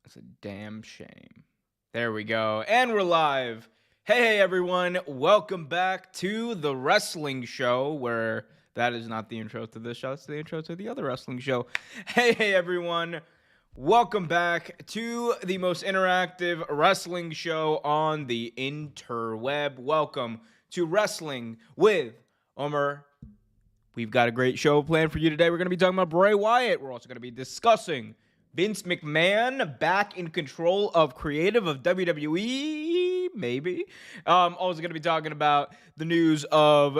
It's a damn shame. There we go. And we're live. Hey, everyone. Welcome back to the wrestling show, where that is not the intro to this show. It's the intro to the other wrestling show. Hey, everyone. Welcome back to the most interactive wrestling show on the interweb. Welcome to Wrestling with Omer. We've got a great show planned for you today. We're going to be talking about Bray Wyatt. We're also going to be discussing Vince McMahon back in control of creative of WWE, maybe. Also going to be talking about the news of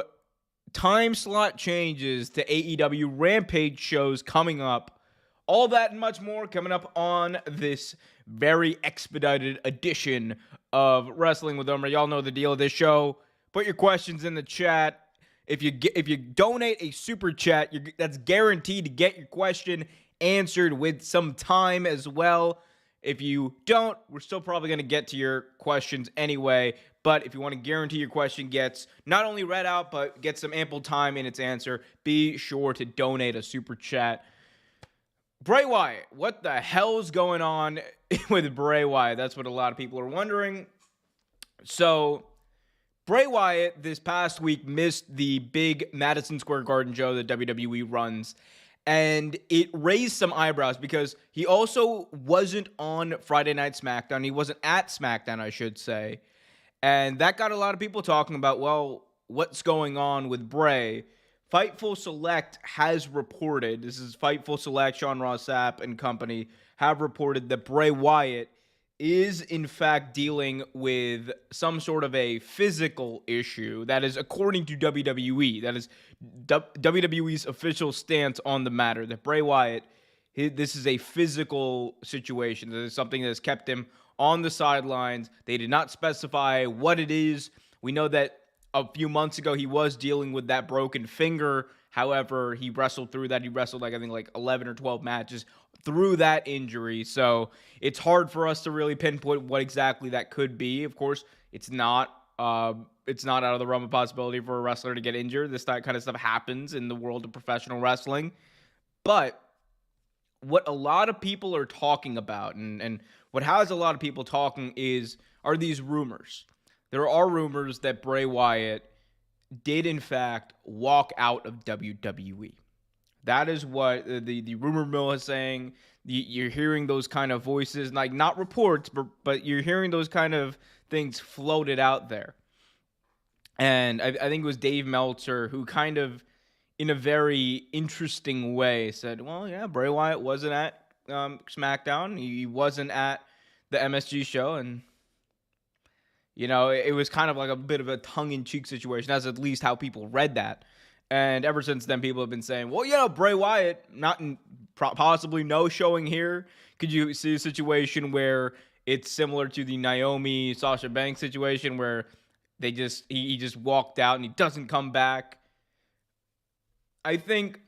time slot changes to AEW Rampage shows coming up. All that and much more coming up on this very expedited edition of Wrestling with Omer. Y'all know the deal of this show. Put your questions in the chat. If you donate a super chat, that's guaranteed to get your question answered with some time as well. If you don't, we're still probably going to get to your questions anyway. But if you want to guarantee your question gets not only read out, but get some ample time in its answer, be sure to donate a super chat. Bray Wyatt, what the hell's going on with Bray Wyatt? That's what a lot of people are wondering. So, Bray Wyatt this past week missed the big Madison Square Garden show that WWE runs, and it raised some eyebrows because he also wasn't on Friday Night SmackDown. He wasn't at SmackDown, I should say. And that got a lot of people talking about, well, what's going on with Bray? Fightful Select has reported, this is Fightful Select, Sean Ross Sapp and company, have reported that Bray Wyatt is in fact dealing with some sort of a physical issue. That is according to WWE. That is WWE's official stance on the matter, that Bray Wyatt, this is a physical situation. That is something that has kept him on the sidelines. They did not specify what it is. We know that a few months ago he was dealing with that broken finger. However, he wrestled through that. He wrestled like 11 or 12 matches through that injury. So it's hard for us to really pinpoint what exactly that could be. Of course, it's not out of the realm of possibility for a wrestler to get injured. This kind of stuff happens in the world of professional wrestling. But what a lot of people are talking about, and what has a lot of people talking are these rumors. There are rumors that Bray Wyatt did in fact walk out of WWE. That is what the rumor mill is saying. You're hearing those kind of voices, like not reports, but you're hearing those kind of things floated out there. And I think it was Dave Meltzer who kind of, in a very interesting way, said, well, yeah, Bray Wyatt wasn't at SmackDown. He wasn't at the MSG show, and you know, it was kind of like a bit of a tongue-in-cheek situation. That's at least how people read that. And ever since then, people have been saying, well, yeah, Bray Wyatt, possibly no showing here. Could you see a situation where it's similar to the Naomi Sasha Banks situation where he just walked out and he doesn't come back? I think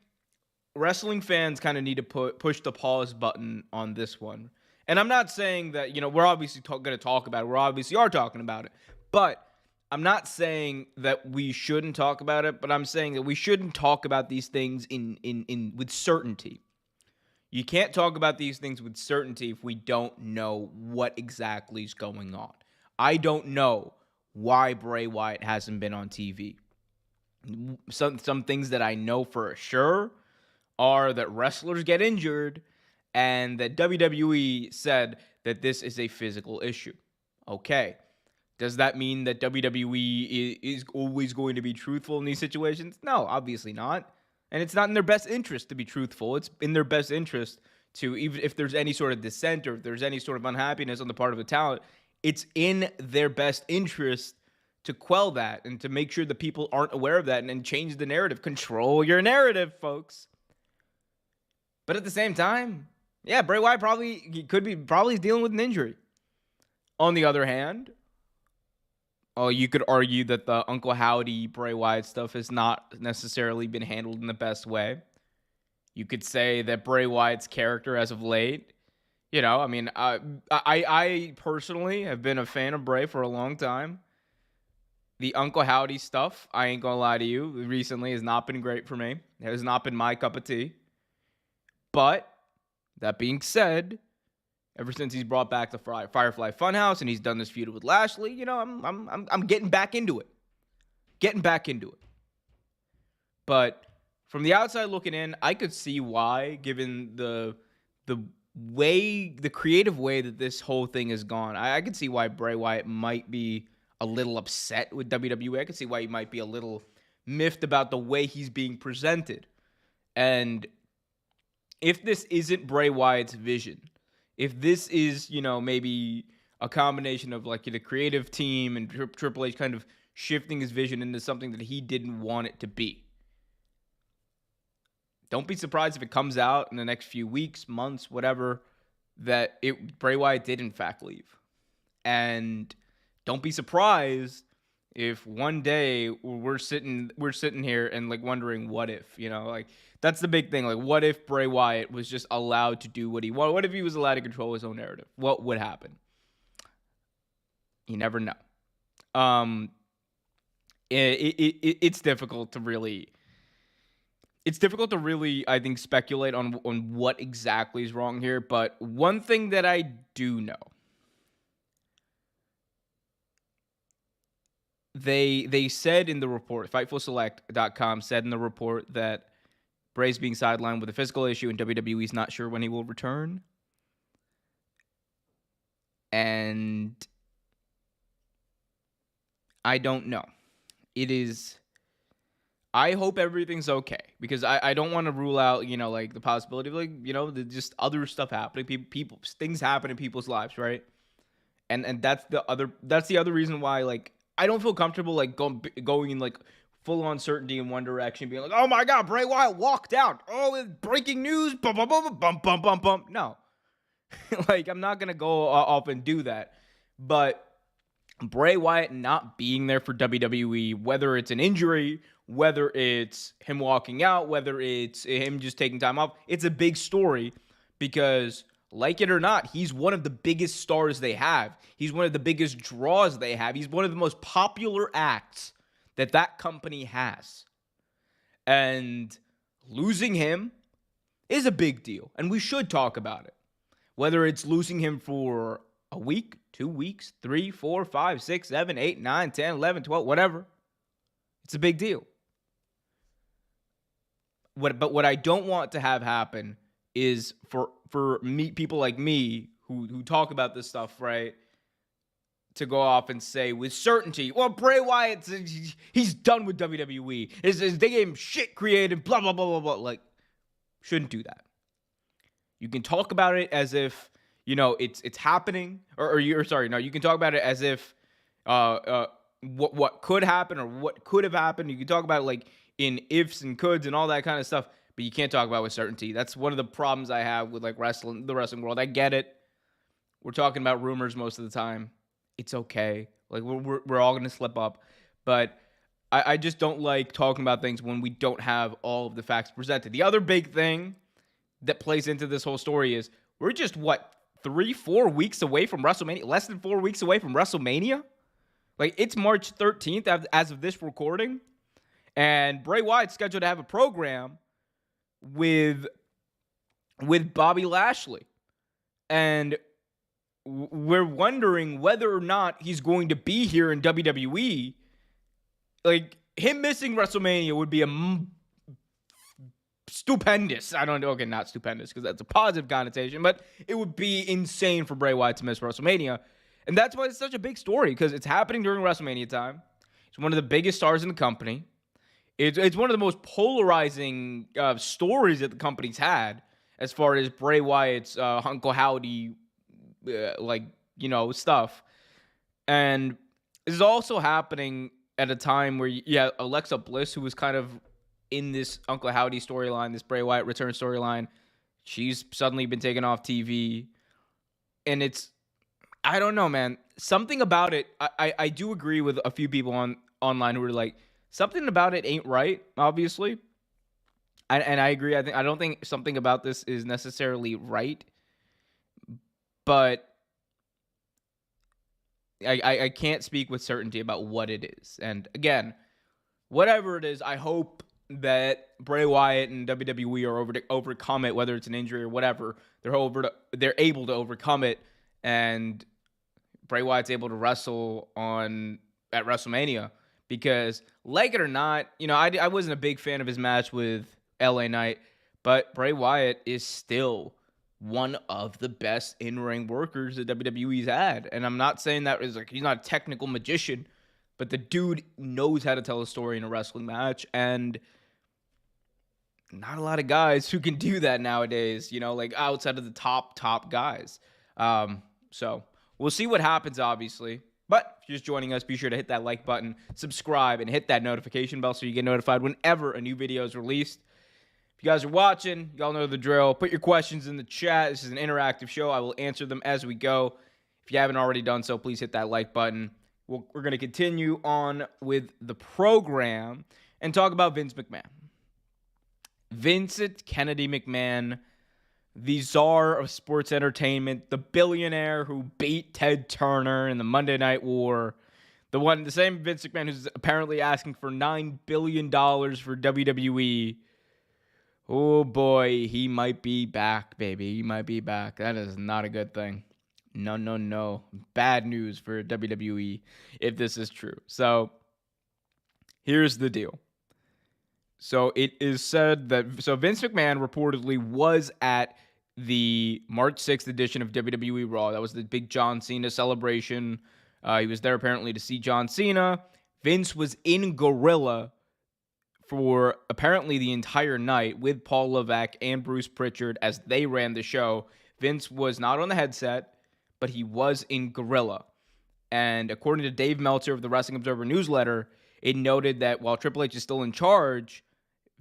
wrestling fans kind of need to push the pause button on this one. And I'm not saying that, we're obviously going to talk about it. We obviously are talking about it. But I'm not saying that we shouldn't talk about it, but I'm saying that we shouldn't talk about these things with certainty. You can't talk about these things with certainty if we don't know what exactly is going on. I don't know why Bray Wyatt hasn't been on TV. Some things that I know for sure are that wrestlers get injured, and that WWE said that this is a physical issue. Okay. Does that mean that WWE is always going to be truthful in these situations? No, obviously not. And it's not in their best interest to be truthful. It's in their best interest to, even if there's any sort of dissent or if there's any sort of unhappiness on the part of the talent, it's in their best interest to quell that and to make sure that people aren't aware of that and change the narrative. Control your narrative, folks. But at the same time, yeah, Bray Wyatt probably dealing with an injury. On the other hand, you could argue that the Uncle Howdy Bray Wyatt stuff has not necessarily been handled in the best way. You could say that Bray Wyatt's character as of late, I personally have been a fan of Bray for a long time. The Uncle Howdy stuff, I ain't gonna lie to you, recently has not been great for me. It has not been my cup of tea. But that being said, Ever since he's brought back the Firefly Funhouse and he's done this feud with Lashley, you know, I'm getting back into it. Getting back into it. But from the outside looking in, I could see why, given the creative way that this whole thing has gone. I could see why Bray Wyatt might be a little upset with WWE. I could see why he might be a little miffed about the way he's being presented. And if this isn't Bray Wyatt's vision, if this is, you know, maybe a combination of like the creative team and Triple H kind of shifting his vision into something that he didn't want it to be, don't be surprised if it comes out in the next few weeks, months, whatever, that Bray Wyatt did in fact leave. And don't be surprised if one day we're sitting here and like wondering what if, you know, like that's the big thing. Like, what if Bray Wyatt was just allowed to do what he wanted? What if he was allowed to control his own narrative? What would happen? You never know. It's difficult to really. It's difficult to really, I think, speculate on what exactly is wrong here. But one thing that I do know, they said in the report, FightfulSelect.com said in the report that Bray's being sidelined with a physical issue and WWE's not sure when he will return. And I don't know. I hope everything's okay, because I don't want to rule out, you know, like the possibility of, like, you know, just other stuff happening. Things happen in people's lives, right? And that's the other reason why, like, I don't feel comfortable like going in like full on certainty in one direction, being like, oh my God, Bray Wyatt walked out. Oh, it's breaking news. Bum, bum, bum, bum, bum, bum, bum. No. Like, I'm not going to go off and do that. But Bray Wyatt not being there for WWE, whether it's an injury, whether it's him walking out, whether it's him just taking time off, it's a big story because, like it or not, he's one of the biggest stars they have. He's one of the biggest draws they have. He's one of the most popular acts that company has. And losing him is a big deal, and we should talk about it. Whether it's losing him for a week, 2 weeks, 3, 4, 5, 6, 7, 8, 9, 10, 11, 12, whatever. It's a big deal. But what I don't want to have happen is for me, people like me who talk about this stuff, right, to go off and say with certainty, well, Bray Wyatt, he's done with WWE. They gave him shit creative, blah, blah, blah, blah, blah. Like, shouldn't do that. You can talk about it as if, you know, it's happening, you can talk about it as if what could happen or what could have happened. You can talk about it like in ifs and coulds and all that kind of stuff, but you can't talk about it with certainty. That's one of the problems I have with like the wrestling world. I get it. We're talking about rumors most of the time. It's okay. Like, we're all going to slip up, but I just don't like talking about things when we don't have all of the facts presented. The other big thing that plays into this whole story is we're just 3-4 weeks away from WrestleMania, less than 4 weeks away from WrestleMania. Like, it's March 13th as of this recording, and Bray Wyatt's scheduled to have a program with Bobby Lashley, and we're wondering whether or not he's going to be here in WWE. Like, him missing WrestleMania would be stupendous. I don't know. Okay, not stupendous because that's a positive connotation, but it would be insane for Bray Wyatt to miss WrestleMania. And that's why it's such a big story, because it's happening during WrestleMania time. He's one of the biggest stars in the company. It's one of the most polarizing stories that the company's had as far as Bray Wyatt's Uncle Howdy, stuff. And this is also happening at a time where, Alexa Bliss, who was kind of in this Uncle Howdy storyline, this Bray Wyatt return storyline, she's suddenly been taken off TV. And I don't know, man. Something about it, I do agree with a few people online who are like, something about it ain't right, obviously. And I agree. I don't think something about this is necessarily right. But I can't speak with certainty about what it is. And again, whatever it is, I hope that Bray Wyatt and WWE are over to overcome it, whether it's an injury or whatever. They're able to overcome it, and Bray Wyatt's able to wrestle at WrestleMania. Because, like it or not, I wasn't a big fan of his match with LA Knight, but Bray Wyatt is still one of the best in-ring workers that WWE's had. And I'm not saying that is he's not a technical magician, but the dude knows how to tell a story in a wrestling match, and not a lot of guys who can do that nowadays, outside of the top guys. So we'll see what happens, obviously. But if you're just joining us, be sure to hit that like button, subscribe, and hit that notification bell so you get notified whenever a new video is released. If you guys are watching, y'all know the drill. Put your questions in the chat. This is an interactive show. I will answer them as we go. If you haven't already done so, please hit that like button. We're going to continue on with the program and talk about Vince McMahon. Vincent Kennedy McMahon, the czar of sports entertainment, the billionaire who beat Ted Turner in the Monday Night War, the same Vince McMahon who's apparently asking for $9 billion for WWE. Oh boy, he might be back, baby. He might be back. That is not a good thing. No. Bad news for WWE if this is true. So, here's the deal. So, it is said that Vince McMahon reportedly was at the March 6th edition of WWE Raw. That was the big John Cena celebration. He was there apparently to see John Cena. Vince was in Gorilla for apparently the entire night with Paul Levesque and Bruce Pritchard as they ran the show. Vince was not on the headset, but he was in Gorilla. And according to Dave Meltzer of the Wrestling Observer newsletter, it noted that while Triple H is still in charge,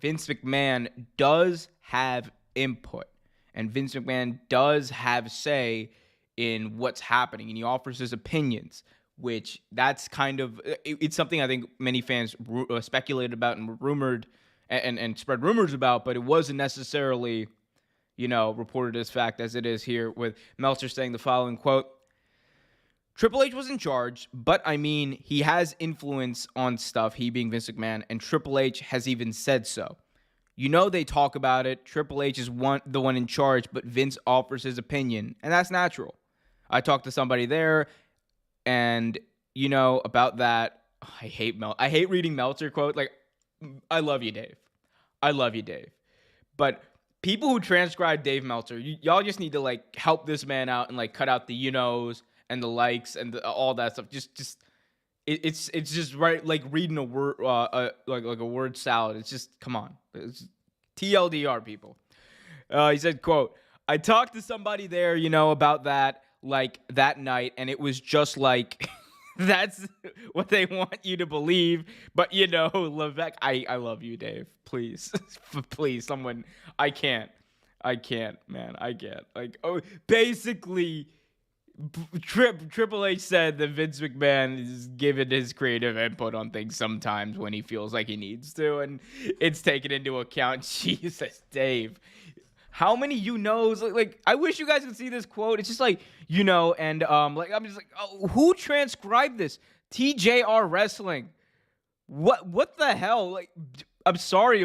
Vince McMahon does have input. And Vince McMahon does have say in what's happening. And he offers his opinions, which that's kind of, it's something I think many fans speculated about and rumored and spread rumors about, but it wasn't necessarily reported as fact as it is here, with Meltzer saying the following quote: Triple H was in charge, but he has influence on stuff, he being Vince McMahon, and Triple H has even said so. They talk about it. Triple H is the one in charge, but Vince offers his opinion, and that's natural. I talked to somebody there, and about that. I hate reading Meltzer quote. I love you, Dave. I love you, Dave. But people who transcribe Dave Meltzer, y'all just need to help this man out and cut out the and the likes and all that stuff. It's just right reading a word like a word salad. It's just, come on. It's TLDR, people. He said, quote, I talked to somebody there, about that that night, and it was just that's what they want you to believe. But Levesque, I love you, Dave. Please. Please, someone. I can't, man. I can't. Basically, Triple H said that Vince McMahon is giving his creative input on things sometimes when he feels like he needs to, and it's taken into account. Jesus, Dave. How many knows? I wish you guys could see this quote. It's just and I'm just oh, who transcribed this? TJR Wrestling. What the hell? I'm sorry.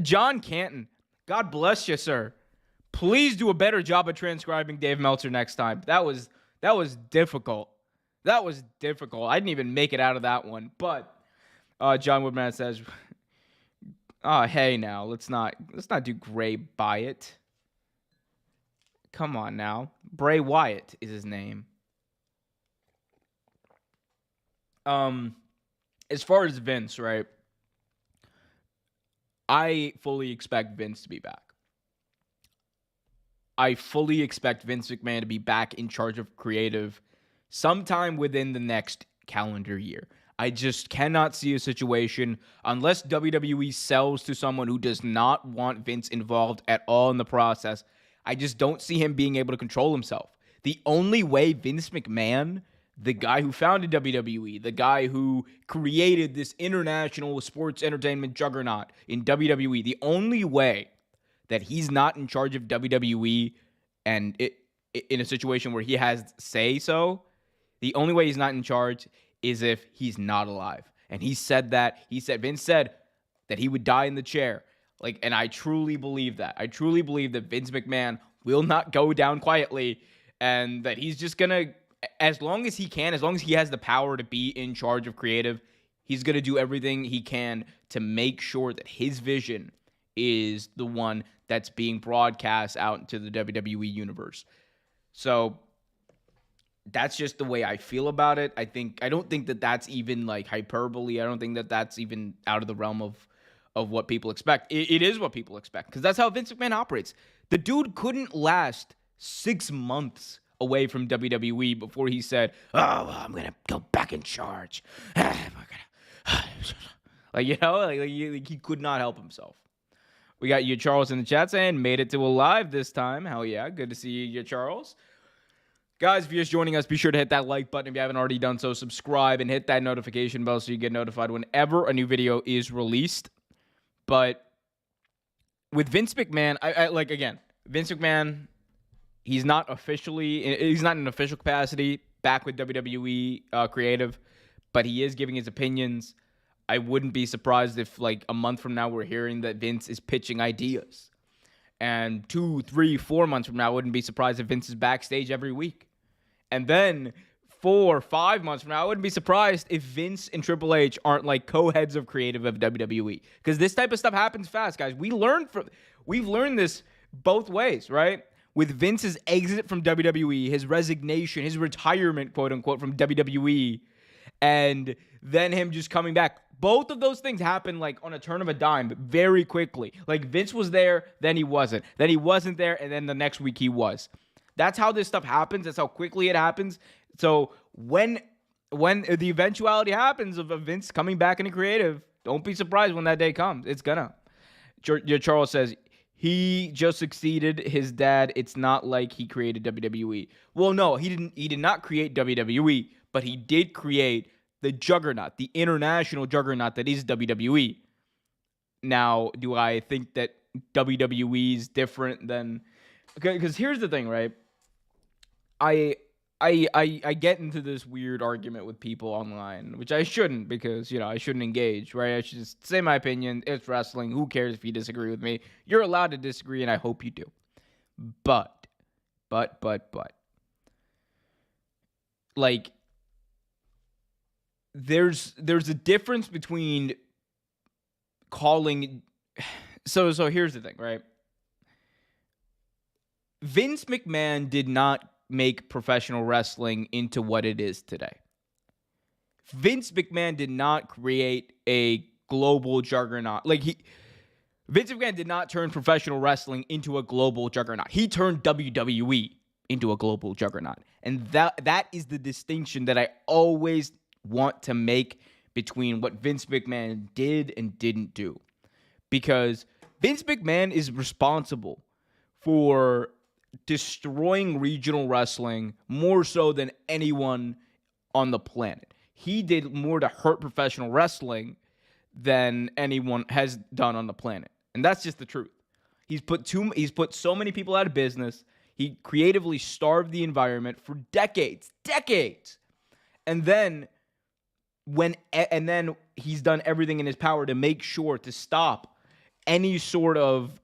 John Canton. God bless you, sir. Please do a better job of transcribing Dave Meltzer next time. That was difficult. That was difficult. I didn't even make it out of that one. But John Woodman says, hey now, let's not do Gray Wyatt. Come on now. Bray Wyatt is his name. As far as Vince, right? I fully expect Vince to be back. I fully expect Vince McMahon to be back in charge of creative sometime within the next calendar year. I just cannot see a situation unless WWE sells to someone who does not want Vince involved at all in the process. I just don't see him being able to control himself. The only way Vince McMahon, the guy who founded WWE, the guy who created this international sports entertainment juggernaut in WWE, the only way that he's not in charge of WWE and in a situation where he has say so, the only way he's not in charge is if he's not alive. And he said that. Vince said, that he would die in the chair. And I truly believe that. I truly believe that Vince McMahon will not go down quietly, and that he's just going to, as long as he can, as long as he has the power to be in charge of creative, he's going to do everything he can to make sure that his vision is the one that's being broadcast out into the WWE universe. So that's just the way I feel about it. I don't think that that's even like hyperbole. I don't think that that's even out of the realm of what people expect. It is what people expect, because that's how Vince McMahon operates. The dude couldn't last 6 months away from WWE before he said, "Oh, well, I'm gonna go back in charge." He could not help himself. We got you, Charles, in the chat saying, "Made it to a live this time." Hell yeah, good to see you, Charles. Guys, if you're just joining us, be sure to hit that like button if you haven't already done so. Subscribe and hit that notification bell so you get notified whenever a new video is released. But with Vince McMahon, Vince McMahon, he's not in an official capacity back with WWE creative, but he is giving his opinions. I wouldn't be surprised if a month from now we're hearing that Vince is pitching ideas. And 2, 3, 4 months from now, I wouldn't be surprised if Vince is backstage every week. And then 4, 5 months from now, I wouldn't be surprised if Vince and Triple H aren't co-heads of creative of WWE. Because this type of stuff happens fast, guys. We've learned this both ways, right? With Vince's exit from WWE, his resignation, his retirement, quote unquote, from WWE, and then him just coming back. Both of those things happen on a turn of a dime, but very quickly. Vince was there, then he wasn't. Then he wasn't there, and then the next week he was. That's how this stuff happens. That's how quickly it happens. So when the eventuality happens of Vince coming back into creative, don't be surprised when that day comes. It's gonna. Charles says, he just succeeded his dad. It's not like he created WWE. Well, no, he didn't. He did not create WWE, but he did create the juggernaut, the international juggernaut that is WWE. Now, do I think that WWE is different than... Because here's the thing, right? I get into this weird argument with people online, which I shouldn't, because, I shouldn't engage, right? I should just say my opinion. It's wrestling. Who cares if you disagree with me? You're allowed to disagree, and I hope you do. But. There's a difference between calling... So here's the thing, right? Vince McMahon did not make professional wrestling into what it is today. Vince McMahon did not create a global juggernaut. Vince McMahon did not turn professional wrestling into a global juggernaut. He turned WWE into a global juggernaut. And that is the distinction that I always want to make between what Vince McMahon did and didn't do. Because Vince McMahon is responsible for destroying regional wrestling more so than anyone on the planet. He did more to hurt professional wrestling than anyone has done on the planet. And that's just the truth. He's put so many people out of business. He creatively starved the environment for decades. And then he's done everything in his power to make sure to stop any sort of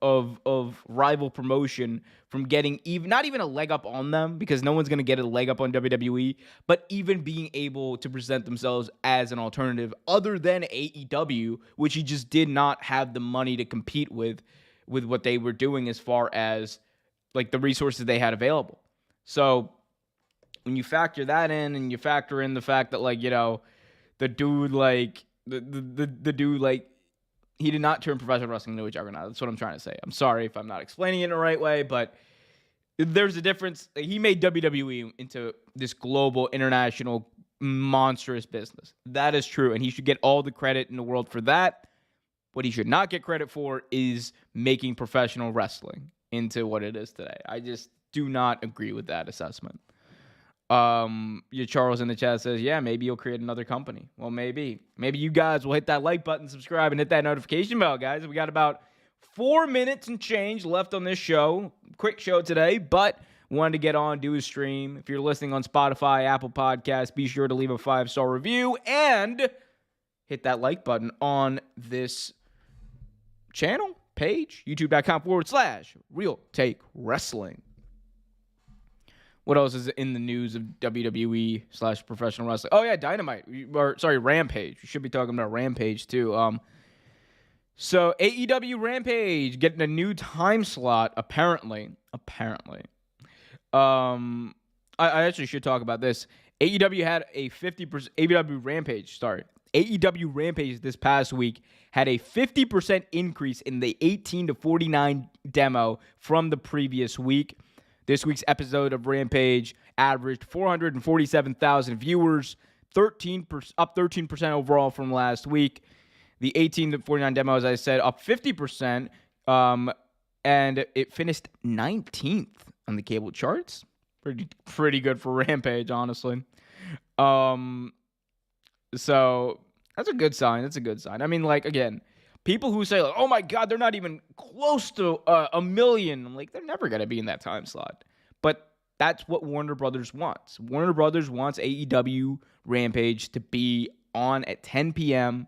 rival promotion from getting not even a leg up on them, because no one's going to get a leg up on WWE, but even being able to present themselves as an alternative other than AEW, which he just did not have the money to compete with what they were doing as far as the resources they had available. So when you factor that in, and you factor in the fact that the dude the dude he did not turn professional wrestling into a juggernaut. That's what I'm trying to say. I'm sorry if I'm not explaining it in the right way, but there's a difference. He made WWE into this global, international, monstrous business. That is true, and he should get all the credit in the world for that. What he should not get credit for is making professional wrestling into what it is today. I just do not agree with that assessment. Charles in the chat says, yeah, maybe you'll create another company. Well, maybe you guys will hit that like button, subscribe, and hit that notification bell, guys. We got about 4 minutes and change left on this show. Quick show today, but wanted to get on, do a stream. If you're listening on Spotify, Apple Podcasts, be sure to leave a 5-star review and hit that like button on this channel, page, youtube.com/Real Take Wrestling. What else is in the news of WWE/professional wrestling? Oh, yeah, Dynamite. Rampage. We should be talking about Rampage, too. So, AEW Rampage getting a new time slot, apparently. I actually should talk about this. AEW had a 50%... AEW Rampage this past week had a 50% increase in the 18 to 49 demo from the previous week. This week's episode of Rampage averaged 447,000 viewers, up 13% overall from last week. The 18 to 49 demo, as I said, up 50%, and it finished 19th on the cable charts. Pretty good for Rampage, honestly. So that's a good sign. I mean, like, again, people who say, like, oh my God, they're not even close to a million. I'm like, they're never going to be in that time slot. But that's what Warner Brothers wants. Warner Brothers wants AEW Rampage to be on at 10 p.m.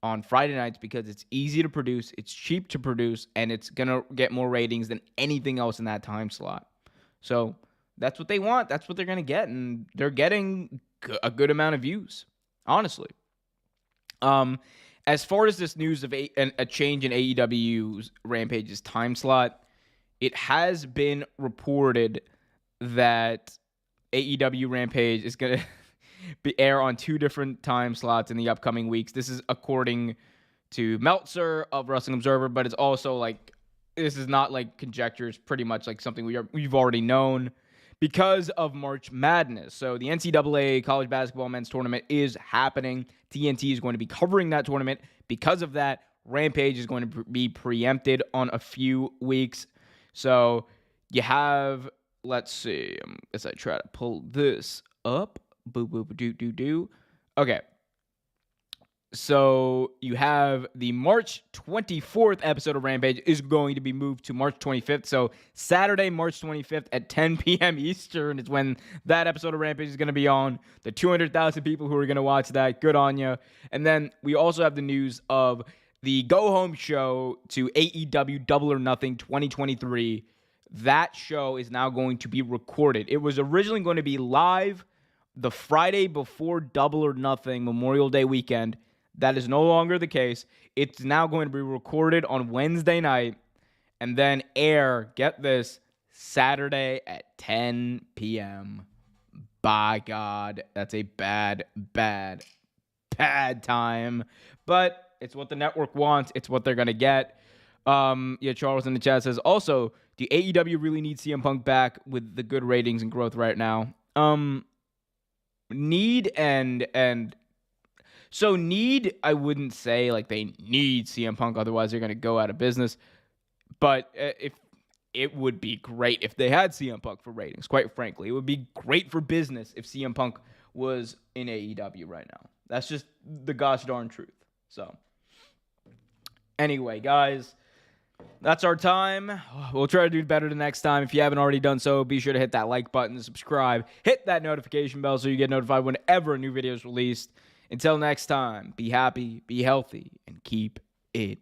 on Friday nights because it's easy to produce, it's cheap to produce, and it's going to get more ratings than anything else in that time slot. So that's what they want. That's what they're going to get, and they're getting a good amount of views, honestly. As far as this news of a change in AEW's Rampage's time slot, it has been reported that AEW Rampage is going to air on 2 different time slots in the upcoming weeks. This is according to Meltzer of Wrestling Observer, but it's also like, this is not like conjecture. It's pretty much like something we've already known because of March Madness. So the NCAA College Basketball Men's Tournament is happening. TNT is going to be covering that tournament. Because of that, Rampage is going to be preempted on a few weeks. So you have, let's see, as I try to pull this up. Okay. So you have the March 24th episode of Rampage is going to be moved to March 25th. So Saturday, March 25th at 10 p.m. Eastern is when that episode of Rampage is going to be on. The 200,000 people who are going to watch that, good on you. And then we also have the news of the go-home show to AEW Double or Nothing 2023. That show is now going to be recorded. It was originally going to be live the Friday before Double or Nothing Memorial Day weekend. That is no longer the case. It's now going to be recorded on Wednesday night and then air, get this, Saturday at 10 p.m. By God, that's a bad time. But it's what the network wants. It's what they're going to get. Charles in the chat says, also, do AEW really need CM Punk back with the good ratings and growth right now? Need, I wouldn't say like they need CM Punk, otherwise they're going to go out of business. But if it would be great if they had CM Punk for ratings, quite frankly. It would be great for business if CM Punk was in AEW right now. That's just the gosh darn truth. So, anyway, guys, that's our time. We'll try to do better the next time. If you haven't already done so, be sure to hit that like button, subscribe, hit that notification bell so you get notified whenever a new video is released. Until next time, be happy, be healthy, and keep it